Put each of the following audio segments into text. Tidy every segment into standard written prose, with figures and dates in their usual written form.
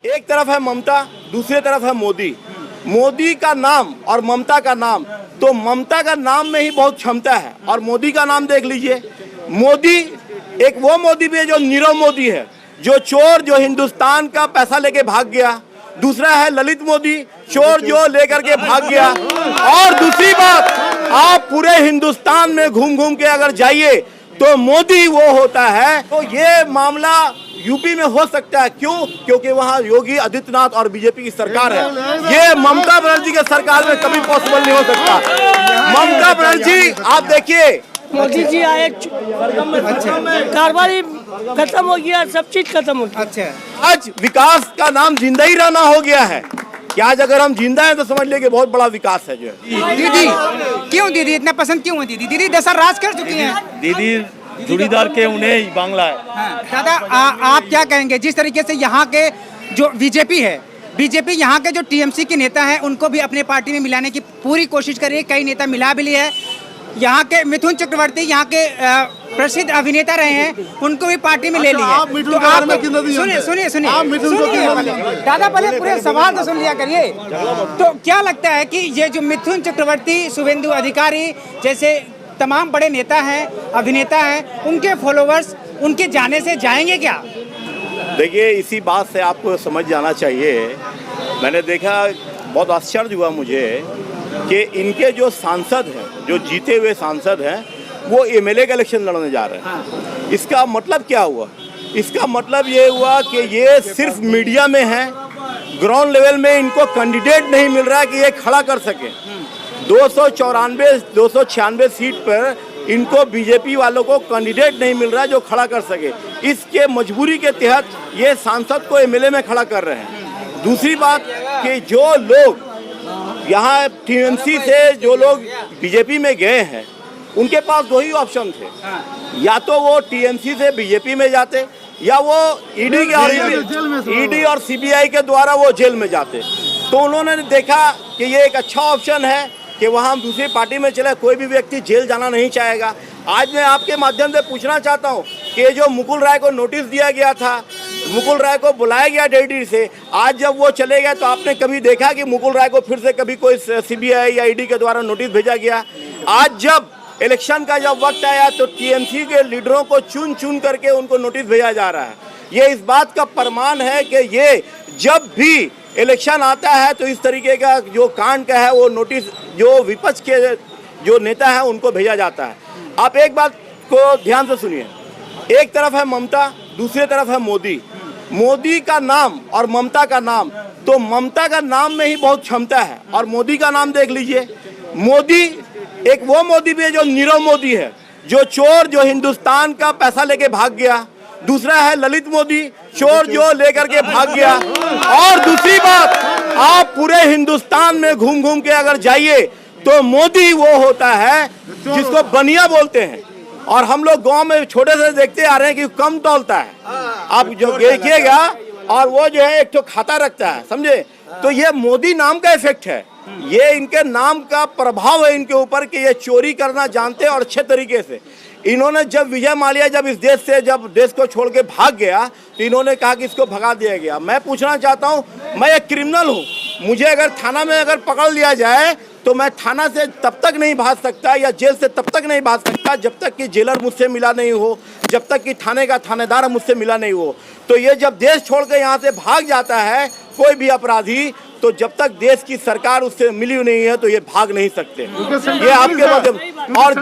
एक तरफ है ममता, दूसरी तरफ है मोदी। मोदी का नाम और ममता का नाम, तो ममता का नाम में ही बहुत क्षमता है और मोदी का नाम देख लीजिए। मोदी एक वो मोदी भी है जो नीरव मोदी है, जो चोर, जो हिंदुस्तान का पैसा लेके भाग गया। दूसरा है ललित मोदी, चोर जो लेकर के भाग गया। और दूसरी बात, आप पूरे हिंदुस्तान में घूम घूम के अगर जाइए तो मोदी वो होता है। तो ये मामला यूपी में हो सकता है, क्यों? क्योंकि वहाँ योगी आदित्यनाथ और बीजेपी की सरकार है। ये ममता बनर्जी के सरकार में कभी पॉसिबल नहीं हो सकता। ममता बनर्जी, आप देखिए, मोदी जी आए, कारवारी खत्म हो गया, सब चीज खत्म हो गया। अच्छा, आज विकास का नाम जिंदा ही रहना हो गया है कि आज अगर हम जिंदा हैं तो समझ लीजिए बहुत बड़ा विकास है। जो है दीदी क्यों, दीदी इतना पसंद क्यों है? दीदी दीदी 10 साल राज कर चुकी हैं। दीदी जुड़ीदार के उन्हें ही बांग्ला है। हाँ, दादा आप क्या कहेंगे जिस तरीके से यहाँ के जो बीजेपी है, बीजेपी यहाँ के जो टीएमसी के नेता हैं उनको भी अपने पार्टी में मिलाने की पूरी कोशिश कर रही है, कई नेता मिला भी लिए है। यहाँ के मिथुन चक्रवर्ती यहाँ के प्रसिद्ध अभिनेता रहे हैं, उनको भी पार्टी में ले लिया। तो आप सुनिए दादा, पहले पूरे सवाल तो सुन लिया करिए। तो क्या लगता है कि ये जो मिथुन चक्रवर्ती, शुभेंदु अधिकारी जैसे तमाम बड़े नेता हैं, अभिनेता हैं, उनके फॉलोअर्स उनके जाने से जाएंगे क्या? देखिए, इसी बात से आपको समझ जाना चाहिए। मैंने देखा, बहुत आश्चर्य हुआ मुझे कि इनके जो सांसद हैं, जो जीते हुए सांसद हैं, वो एमएलए का इलेक्शन लड़ने जा रहे हैं। इसका मतलब क्या हुआ? इसका मतलब ये हुआ कि ये सिर्फ मीडिया में है, ग्राउंड लेवल में इनको कैंडिडेट नहीं मिल रहा है कि ये खड़ा कर सके। 296 सीट पर इनको बीजेपी वालों को कैंडिडेट नहीं मिल रहा है जो खड़ा कर सके। इसके मजबूरी के तहत ये सांसद को एमएलए में खड़ा कर रहे हैं। दूसरी बात कि जो लोग यहाँ टीएमसी से जो लोग बीजेपी में गए हैं, उनके पास दो ही ऑप्शन थे, या तो वो टीएमसी से बीजेपी में जाते या वो ईडी और सीबीआई के द्वारा वो जेल में जाते। तो उन्होंने देखा कि ये एक अच्छा ऑप्शन है कि वहाँ हम दूसरी पार्टी में चले, कोई भी व्यक्ति जेल जाना नहीं चाहेगा। आज मैं आपके माध्यम से पूछना चाहता हूँ कि जो मुकुल राय को नोटिस दिया गया था, मुकुल राय को बुलाया गया दिल्ली से, आज जब वो चले गए तो आपने कभी देखा कि मुकुल राय को फिर से कभी कोई सीबीआई या ईडी के द्वारा नोटिस भेजा गया? आज जब इलेक्शन का जब वक्त आया तो टीएमसी के लीडरों को चुन चुन करके उनको नोटिस भेजा जा रहा है। ये इस बात का प्रमाण है कि ये जब भी इलेक्शन आता है तो इस तरीके का जो कांड का है वो नोटिस जो विपक्ष के जो नेता हैं उनको भेजा जाता है। आप एक बात को ध्यान से सुनिए, एक तरफ है ममता, दूसरी तरफ है मोदी। मोदी का नाम और ममता का नाम, तो ममता का नाम में ही बहुत क्षमता है और मोदी का नाम देख लीजिए। मोदी एक वो मोदी भी है जो नीरव मोदी है, जो चोर, जो हिंदुस्तान का पैसा लेके भाग गया। दूसरा है ललित मोदी, चोर जो लेकर के भाग गया। और दूसरी बात, आप पूरे हिंदुस्तान में घूम घूम के अगर जाइए तो मोदी वो होता है जिसको बनिया बोलते हैं। और हम लोग गांव में छोटे से देखते आ रहे हैं कि कम तौलता है, आप जो देखिएगा, और वो जो है एक तो खाता रखता है, समझे? तो ये मोदी नाम का इफेक्ट है, ये इनके नाम का प्रभाव है इनके ऊपर कि ये चोरी करना जानते हैं और अच्छे तरीके से। इन्होंने जब विजय माल्या जब इस देश से जब देश को छोड़ के भाग गया तो इन्होंने कहा कि इसको भगा दिया गया। मैं पूछना चाहता हूँ, मैं एक क्रिमिनल हूँ, मुझे अगर थाना में अगर पकड़ लिया जाए तो मैं थाना से तब तक नहीं भाग सकता या जेल से तब तक नहीं भाग सकता जब तक कि जेलर मुझसे मिला नहीं हो, जब तक कि थाने का थानेदार मुझसे मिला नहीं हो। तो ये जब देश छोड़ के यहाँ से भाग जाता है कोई भी अपराधी, तो जब तक देश की सरकार उससे मिली नहीं है तो ये भाग नहीं सकते। ये आपके माध्यम। और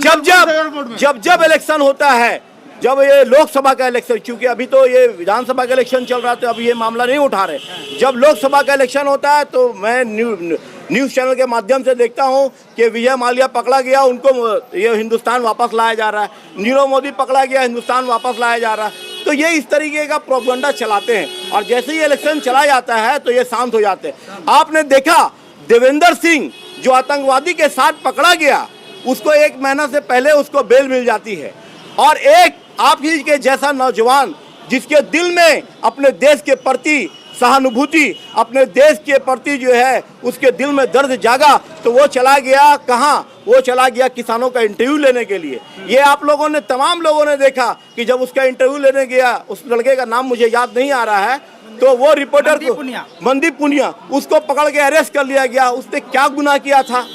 जब इलेक्शन होता है, जब ये लोकसभा का इलेक्शन, क्योंकि अभी तो ये विधानसभा का इलेक्शन चल रहा था, अभी ये मामला नहीं उठा रहे। जब लोकसभा का इलेक्शन होता है तो मैं न्यूज़ चैनल के माध्यम से देखता हूं कि विजय माल्या पकड़ा गया, उनको ये हिंदुस्तान वापस लाया जा रहा है। नीरव मोदी पकड़ा गया, हिंदुस्तान वापस लाया जा रहा है। तो ये इस तरीके का प्रोपेगेंडा चलाते हैं और जैसे ही इलेक्शन चला जाता है तो ये शांत हो जाते हैं। आपने देखा देवेंद्र सिंह जो आतंकवादी के साथ पकड़ा गया, उसको 1 महीना से पहले उसको बेल मिल जाती है। और एक आप ही के जैसा नौजवान जिसके दिल में अपने देश के प्रति सहानुभूति, अपने देश के प्रति जो है उसके दिल में दर्द जागा, तो वो चला गया कहाँ? वो चला गया किसानों का इंटरव्यू लेने के लिए। ये आप लोगों ने, तमाम लोगों ने देखा कि जब उसका इंटरव्यू लेने गया, उस लड़के का नाम मुझे याद नहीं आ रहा है, तो वो रिपोर्टर मनदीप को पुनिया। मनदीप पुनिया उसको पकड़ के अरेस्ट कर लिया गया। उसने क्या गुनाह किया था?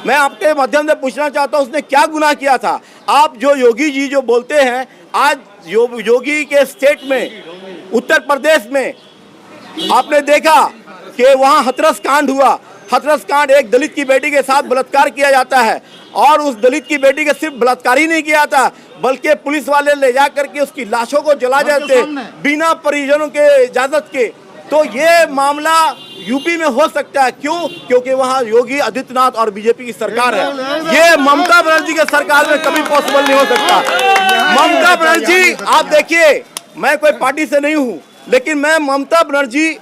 मैं आपके माध्यम से पूछना चाहता हूँ उसने क्या गुनाह किया था? आप जो योगी जी जो बोलते हैं, आज योगी के स्टेट में उत्तर प्रदेश में आपने देखा कि वहाँ हथरस कांड हुआ। हथरस कांड, एक दलित की बेटी के साथ बलात्कार किया जाता है और उस दलित की बेटी के सिर्फ बलात्कार ही नहीं किया था बल्कि पुलिस वाले ले जा करके उसकी लाशों को जला जाते बिना परिजनों के इजाजत के। तो ये मामला यूपी में हो सकता है, क्यों? क्योंकि वहाँ योगी आदित्यनाथ और बीजेपी की सरकार है। ये ममता बनर्जी के सरकार में कभी पॉसिबल नहीं हो सकता। ममता बनर्जी, आप देखिए, मैं कोई पार्टी से नहीं हूँ, लेकिन मैं ममता बनर्जी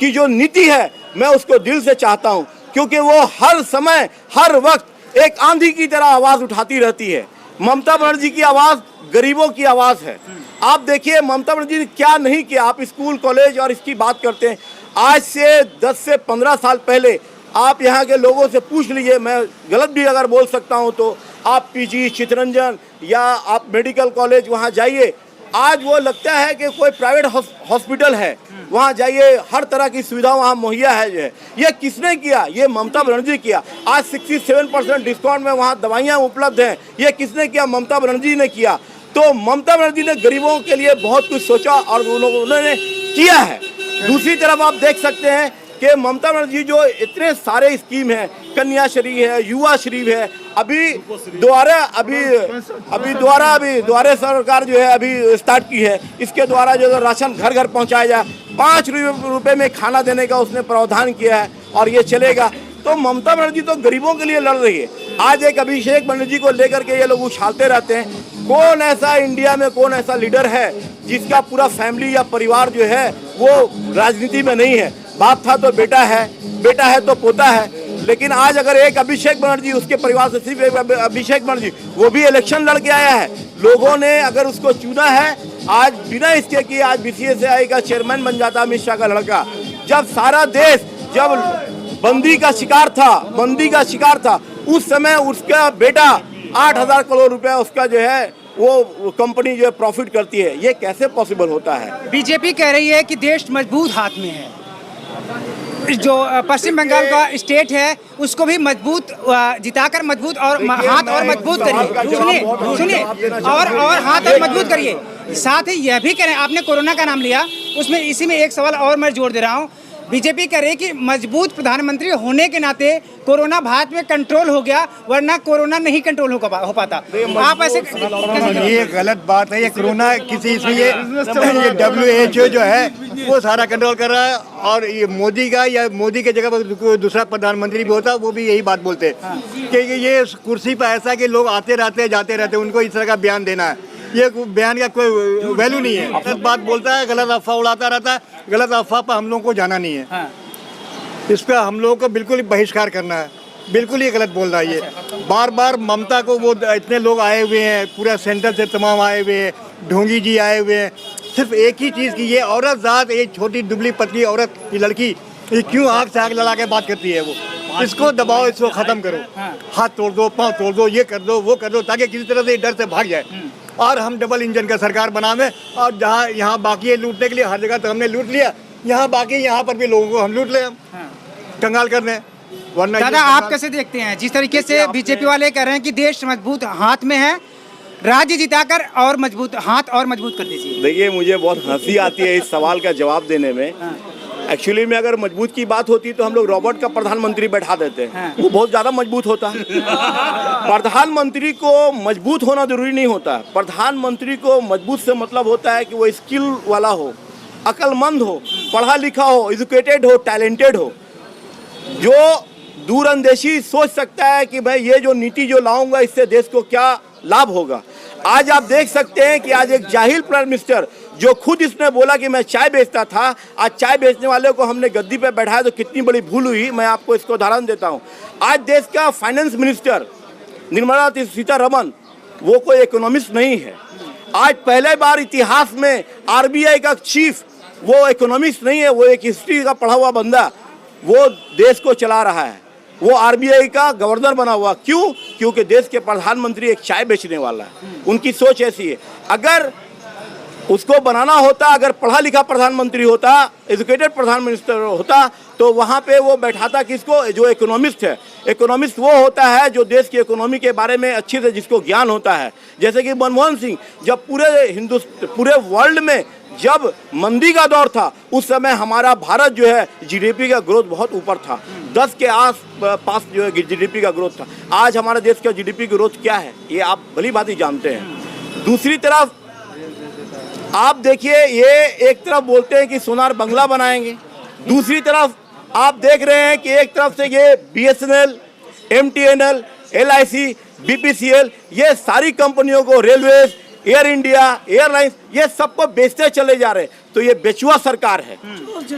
की जो नीति है मैं उसको दिल से चाहता हूँ, क्योंकि वो हर समय हर वक्त एक आंधी की तरह आवाज उठाती रहती है। ममता बनर्जी की आवाज गरीबों की आवाज है। आप देखिए ममता बनर्जी ने क्या नहीं किया। आप स्कूल कॉलेज और इसकी बात करते हैं, आज से 10 से 15 साल पहले आप यहाँ के लोगों से पूछ लीजिए, मैं गलत भी अगर बोल सकता हूँ तो आप पीजी चितरंजन या आप मेडिकल कॉलेज वहाँ जाइए, आज वो लगता है कि कोई प्राइवेट हॉस्पिटल है। वहाँ जाइए, हर तरह की सुविधा वहाँ मुहैया है। जो है ये किसने किया? ये ममता बनर्जी किया। आज 67% डिस्काउंट में वहाँ दवाइयाँ उपलब्ध हैं। ये किसने किया? ममता बनर्जी ने किया। तो ममता बनर्जी ने गरीबों के लिए बहुत कुछ सोचा और उन्होंने किया है। दूसरी तरफ आप देख सकते हैं कि ममता बनर्जी जो इतने सारे स्कीम है, कन्याश्री है, युवा श्री है, अभी द्वारा सरकार जो है अभी स्टार्ट की है। इसके द्वारा जो राशन घर घर पहुंचाया जाए, 5 रुपए में खाना देने का उसने प्रावधान किया है और ये चलेगा। तो ममता बनर्जी तो गरीबों के लिए लड़ रही है। आज एक अभिषेक बनर्जी को लेकर के ये लोग उछालते रहते हैं। कौन ऐसा इंडिया में कौन ऐसा लीडर है जिसका पूरा फैमिली या परिवार जो है वो राजनीति में नहीं है? बाप था तो बेटा है तो पोता है। लेकिन आज अगर एक अभिषेक बनर्जी, उसके परिवार से सिर्फ एक अभिषेक बनर्जी, वो भी इलेक्शन लड़ के आया है, लोगों ने अगर उसको चुना है, आज बिना इसके कि आज BCCI का चेयरमैन बन जाता अमित शाह का लड़का। जब सारा देश जब बंदी का शिकार था उस समय उसका बेटा 8,000 करोड़ रुपया उसका जो है वो कंपनी जो है प्रॉफिट करती है। ये कैसे पॉसिबल होता है? बीजेपी कह रही है कि देश मजबूत हाथ में है। जो पश्चिम बंगाल का स्टेट है उसको भी मजबूत जिताकर मजबूत और हाथ और मजबूत करिए। सुनिए और हाथ और मजबूत करिए। साथ ही यह भी करें, आपने कोरोना का नाम लिया, उसमें इसी में एक सवाल और मैं जोड़ दे रहा हूँ। बीजेपी कह रही है कि मजबूत प्रधानमंत्री होने के नाते कोरोना भारत में कंट्रोल हो गया, वरना कोरोना नहीं कंट्रोल हो पाता। आप ऐसे ये गलत बात है। ये कोरोना किसी इसमें ये WHO जो है वो सारा कंट्रोल कर रहा है और ये मोदी का या मोदी के जगह पर कोई दूसरा प्रधानमंत्री भी होता वो भी यही बात बोलते हैं कि ये कुर्सी पर ऐसा कि लोग आते रहते जाते रहते, उनको इस तरह का बयान देना है। ये बयान का कोई वैल्यू नहीं है। गलत बात बोलता है, गलत अफवाह उड़ाता रहता है। गलत अफवाह पर हम लोगों को जाना नहीं है। इस पर हम लोगों को बिल्कुल बहिष्कार करना है। बिल्कुल ही गलत बोल रहा है ये। बार बार ममता को वो इतने लोग आए हुए हैं, पूरा सेंटर से तमाम आए हुए हैं, ढोंगी जी आए हुए हैं, सिर्फ एक ही चीज़ की ये औरत ज़ात, एक छोटी दुबली पतली औरत की लड़की, ये क्यों आग से आग लड़ा के बात करती है? वो इसको दबाओ, इसको ख़त्म करो, हाथ तोड़ दो, पाँव तोड़ दो, ये कर दो, वो कर दो, ताकि किसी तरह से डर से भाग जाए और हम डबल इंजन का सरकार बनावे। और जहाँ यहाँ बाकी है लूटने के लिए, हर जगह तो हमने लूट लिया, यहाँ बाकी यहाँ पर भी लोगों को हम लूट ले, हम कंगाल कर दें। वरना दादा आप कैसे देखते हैं जिस तरीके से बीजेपी वाले कह रहे हैं कि देश मजबूत हाथ में है, राज्य जिताकर और मजबूत हाथ और मजबूत कर दीजिए? देखिए, मुझे बहुत हंसी आती है इस सवाल का जवाब देने में। एक्चुअली में अगर मजबूत की बात होती तो हम लोग रॉबर्ट का प्रधानमंत्री बैठा देते हैं, वो बहुत ज़्यादा मजबूत होता है। प्रधानमंत्री को मजबूत होना जरूरी नहीं होता। प्रधानमंत्री को मजबूत से मतलब होता है कि वो स्किल वाला हो, अक्लमंद हो, पढ़ा लिखा हो, एजुकेटेड हो, टैलेंटेड हो, जो दूरअंदेशी सोच सकता है कि भाई ये जो नीति जो लाऊंगा इससे देश को क्या लाभ होगा। आज आप देख सकते हैं कि आज एक जाहिल प्राइम मिनिस्टर जो खुद इसने बोला कि मैं चाय बेचता था, आज चाय बेचने वाले को हमने गद्दी पे बैठाया तो कितनी बड़ी भूल हुई। मैं आपको इसको उदाहरण देता हूं। आज देश का फाइनेंस मिनिस्टर निर्मला सीतारमण वो कोई इकोनॉमिस्ट नहीं है। आज पहले बार इतिहास में RBI का चीफ वो इकोनॉमिस्ट नहीं है, वो एक हिस्ट्री का पढ़ा हुआ बंदा वो देश को चला रहा है। वो RBI का गवर्नर बना हुआ। क्यों? क्योंकि देश के प्रधानमंत्री एक चाय बेचने वाला है। उनकी सोच ऐसी है। अगर उसको बनाना होता, अगर पढ़ा लिखा प्रधानमंत्री होता, एजुकेटेड प्रधान मिनिस्टर होता, तो वहाँ पे वो बैठाता किसको, जो इकोनॉमिस्ट है। इकोनॉमिस्ट वो होता है जो देश की इकोनॉमी के बारे में अच्छे से जिसको ज्ञान होता है। जैसे कि मनमोहन सिंह, जब पूरे वर्ल्ड में जब मंदी का दौर था, उस समय हमारा भारत जो है जीडीपी का ग्रोथ बहुत ऊपर था, 10 के आस पास जो है जीडीपी का ग्रोथ था। आज हमारे देश का जीडीपी ग्रोथ क्या है, ये आप भली भांति जानते हैं। दूसरी तरफ आप देखिए, ये एक तरफ बोलते हैं कि सोनार बंगला बनाएंगे, दूसरी तरफ आप देख रहे हैं कि एक तरफ से ये BSNL, MTNL, LIC, BPCL, ये सारी कंपनियों को, रेलवेज, एयर इंडिया, एयरलाइंस, ये सबको बेचते चले जा रहे हैं। तो ये बेचुआ सरकार है,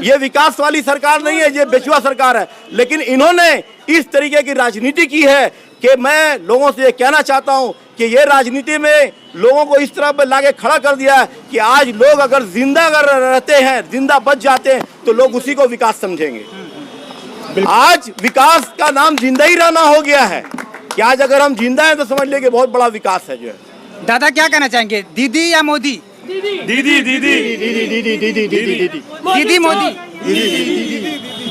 ये विकास वाली सरकार नहीं है, ये बेचुआ सरकार है। लेकिन इन्होंने इस तरीके की राजनीति की है कि मैं लोगों से ये कहना चाहता हूं कि ये राजनीति में लोगों को इस तरह लाके खड़ा कर दिया है कि आज लोग अगर जिंदा अगर रहते हैं, जिंदा बच जाते हैं, तो लोग उसी को विकास समझेंगे। आज विकास का नाम जिंदा ही रहना हो गया है कि आज अगर हम जिंदा हैं तो समझ लिए कि बहुत बड़ा विकास है जो है। दादा क्या कहना चाहेंगे, दीदी या मोदी? दीदी दीदी दीदी मोदी,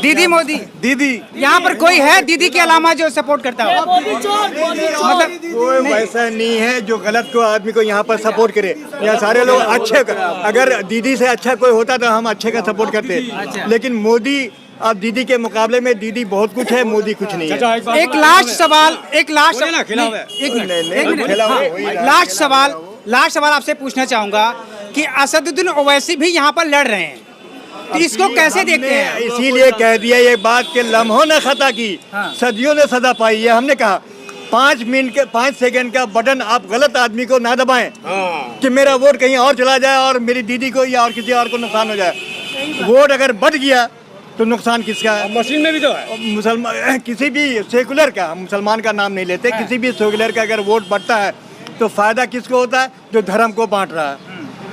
दीदी मोदी, दीदी यहाँ पर कोई है दीदी के अलावा जो सपोर्ट करता हो? मतलब कोई वैसा नहीं है जो गलत को आदमी को यहाँ पर सपोर्ट करे। यहाँ सारे लोग अच्छे, अगर दीदी से अच्छा कोई होता तो हम अच्छे का सपोर्ट करते। लेकिन मोदी, अब दीदी के मुकाबले में दीदी बहुत कुछ है, मोदी कुछ नहीं है। एक लास्ट सवाल, लास्ट सवाल आपसे पूछना चाहूंगा कि असदुद्दीन ओवैसी भी यहाँ पर लड़ रहे हैं, तो इसको कैसे देखते हैं? इसीलिए कह दिया ये बात कि लम्हों ने खता की, सदियों ने सजा पाई है। हमने कहा 5 सेकंड का बटन आप गलत आदमी को ना दबाएं कि मेरा वोट कहीं और चला जाए और मेरी दीदी को या और किसी और को नुकसान हो जाए। वोट अगर बढ़ गया तो नुकसान किसका है? मशीन में भी तो है। मुसलमान, किसी भी सेकुलर का, मुसलमान का नाम नहीं लेते, किसी भी सेकुलर का अगर वोट बढ़ता है तो फायदा किसको होता है? जो धर्म को बांट रहा है,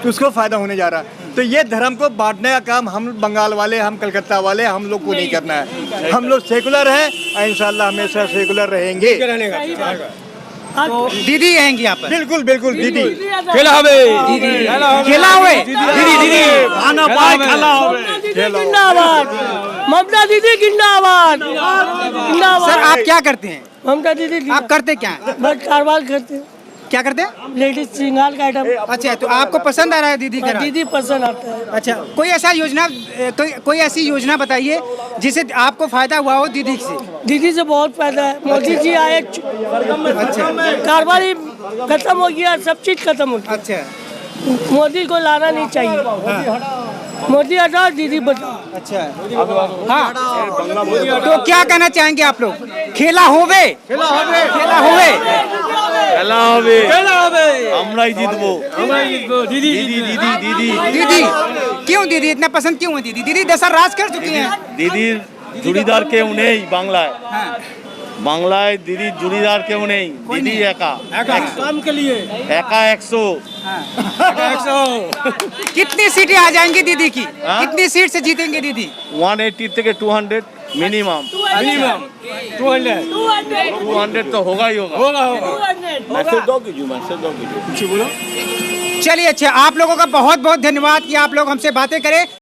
तो उसको फायदा होने जा रहा है। तो ये धर्म को बांटने का काम हम बंगाल वाले, हम कलकत्ता वाले, हम लोग को नहीं करना है। हम लोग सेकुलर हैं, इंशाल्लाह हमेशा सेकुलर रहेंगे। तो दीदी रहेंगी यहाँ पर? बिल्कुल बिल्कुल दीदी। खेला हवे खेला हुए दीदी खाना पाए खेला हवे। जिंदाबाद ममता दीदी, जिंदाबाद जिंदाबाद। सर आप क्या करते हैं? ममता दीदी आप करते क्या हैं? बस कारोबार करते हैं, क्या करते हैं? लेडीज श्रृंगार का आइटम। अच्छा, तो आपको पसंद आ रहा है दीदी का? दीदी पसंद आता है। अच्छा, कोई ऐसा योजना, कोई ऐसी योजना बताइए जिससे आपको फायदा हुआ हो दीदी से? दीदी से बहुत फायदा है। मोदी जी आए, अच्छा कारोबार ही खत्म हो गया, सब चीज खत्म हो गया। अच्छा, मोदी को लाना नहीं चाहिए। मोदी हटाओ, दीदी बचाओ। अच्छा हाँ, तो क्या कहना चाहेंगे आप लोग? खेला होवे, खेला होवे, खेला होवे, খেলা হবে আমরাই জিতবো। दीदी दीदी दीदी दीदी दीदी क्यों? दीदी इतना पसंद क्यों है? दीदी, दीदी 10 साल राज कर चुकी हैं। দিদির জুড়িদার কেউ নেই বাংলায়। हाँ, বাংলায় দিদির জুড়িদার কেউ নেই, দিদি একা काम के लिए একা 100। कितनी सीटें आ जाएंगी दीदी की? हाँ? कितनी सीट से जीतेंगे दीदी? 180 থেকে 200 मिनिमम। मिनिमम 200 200 तो होगा ही होगा। मैसेज दो कीजिए, मैसेज दो कीजिए। चलिए, अच्छा, आप लोगों का बहुत बहुत धन्यवाद कि आप लोग हमसे बातें करें।